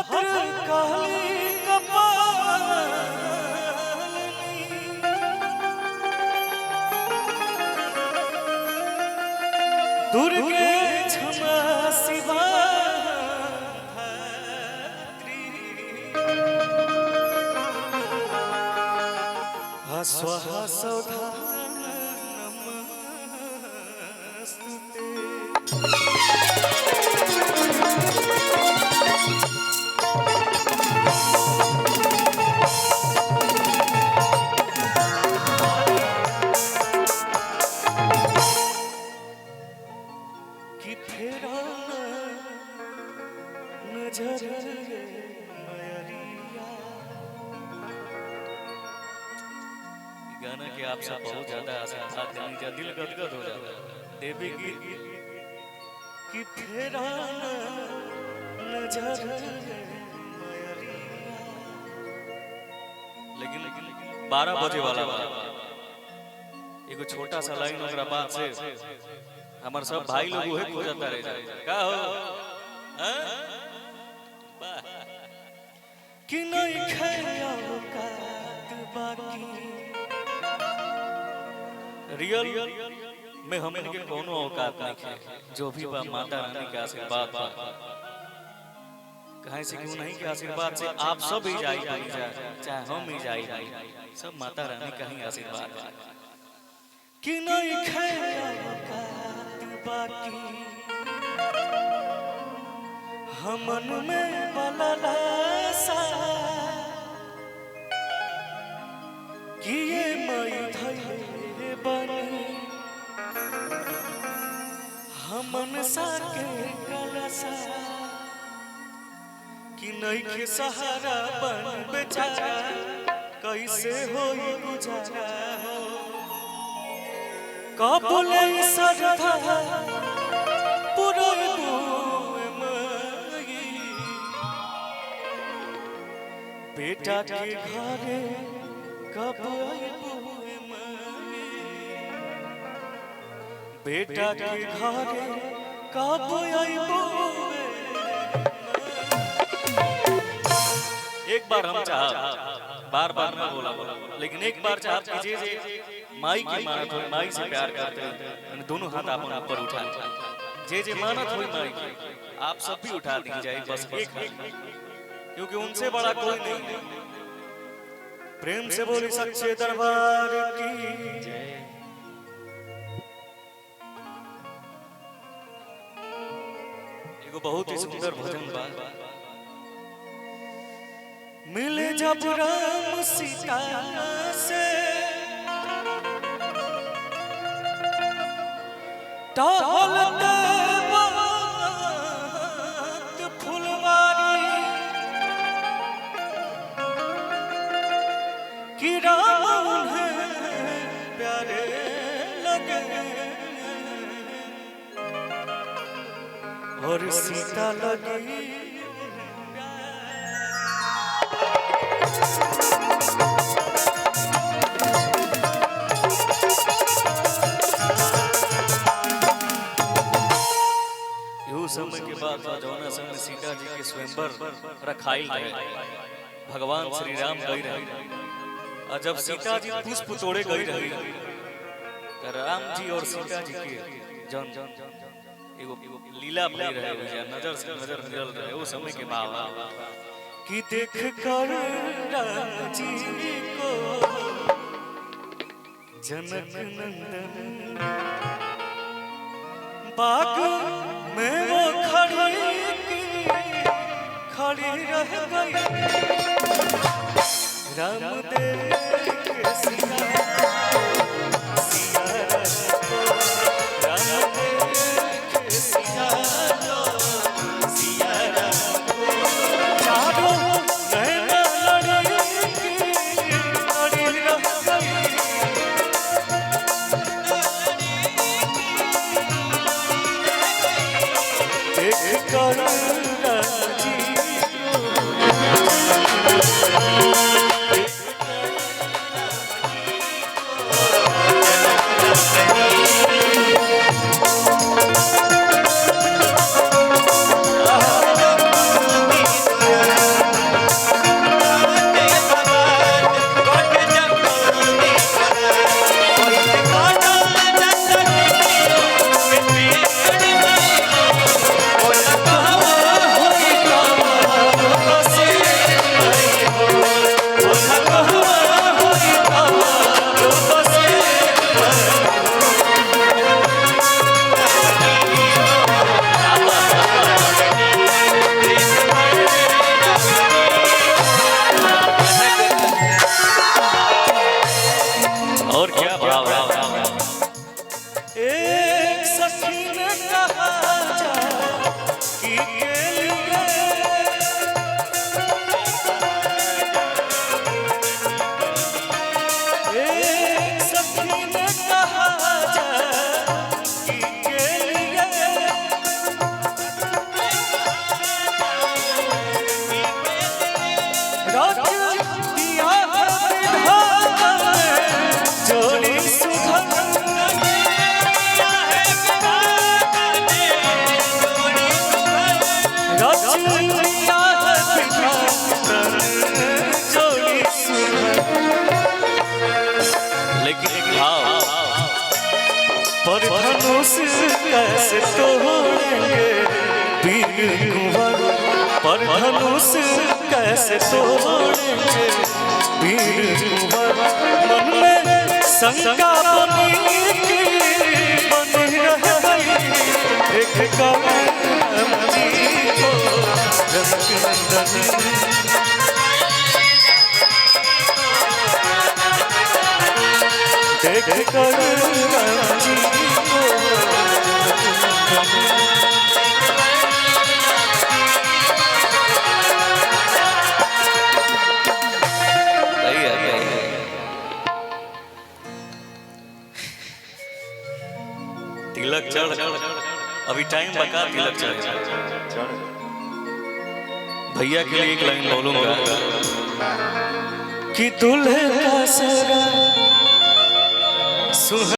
भद्रकाली कपालिनी दुर्गे क्षमा शिवा धात्री स्वाहा सौधा नमस्तुते। कि फेरा नजर गाना के आप सब बहुत ज्यादा आशीर्वाद देने जा दिल गदगद हो जाता है। देवी गीत कि फेरा नजर लेकिन 12 बजे वाला एगो छोटा सा लाइन ओकरा बाद से हमार सब भाई लोग उहे खो जाता रह जाए का हो कि नहीं खैया का बाकी रियल में हमन के कोनो औकात नहीं है। जो भी बा माता रानी के आशीर्वाद बा कहीं से क्यों नहीं के आशीर्वाद से आप सब ही जाई बन जा चाहे हम ही जाई सब माता रानी का ही आशीर्वाद बा कि नहीं खैया औकात बाकी हमन में बलला सा कि ये मई धैले बनी हमन सा के कलसा कि नहीं के सहारा बन बेचारा कैसे होई गुजारा हो कबुले सरधा पुरई बुए मई बेटा के घरे कब बुए मई बेटा के घरे कब बुए। एक बार हम चाह बार बार मैं बोला लेकिन एक बार चाह कीजिए जे माई की मानत हो माई से प्यार करते हैं दोनों हाथ अपन ऊपर उठा जे मानत हो माई की आप सब भी उठा दीजिए बस एक क्योंकि उनसे बड़ा कोई नहीं है। प्रेम से बोली सच्चे दरबार की जय। एगो बहुत ही सुंदर भजन बा मिले जब राम सीता से टहलते वक्त फुलवारी कि राम उन्हें प्यारे लगे और सीता लगी समय के बाद जौना समय सीता जी के स्वयंवर रखाई रहे भगवान श्री राम गई रहे और जब सीता जी पुष्प तोड़े गई रही तो राम जी और सीता जी के जौन एगो लीला भई रहे नजर से नजर मिलल रहे उस समय के बाद कि देख कर राम जी को जनक नंदन बाग में वो खड़ी रह गई राम देख सिया राम देख सिया चारों नैना लड़की खड़ी रह गई देख कर राजी कठिन कहा जाए के लिए रच दिया है विधाता जोड़ी सुधर लेकिन एक भाव पर धनुष कैसे तोड़ेंगे वीर कुंवर पर धनुष कैसे तोड़ेंगे वीर कुंवर मन में शंका बनी रही एक कवि को देख कर जी तिलक चढ़ अभी टाइम बका तिलक चढ़ भैया के लिए एक लाइन बोलूंगा कि दूल्हे का सगा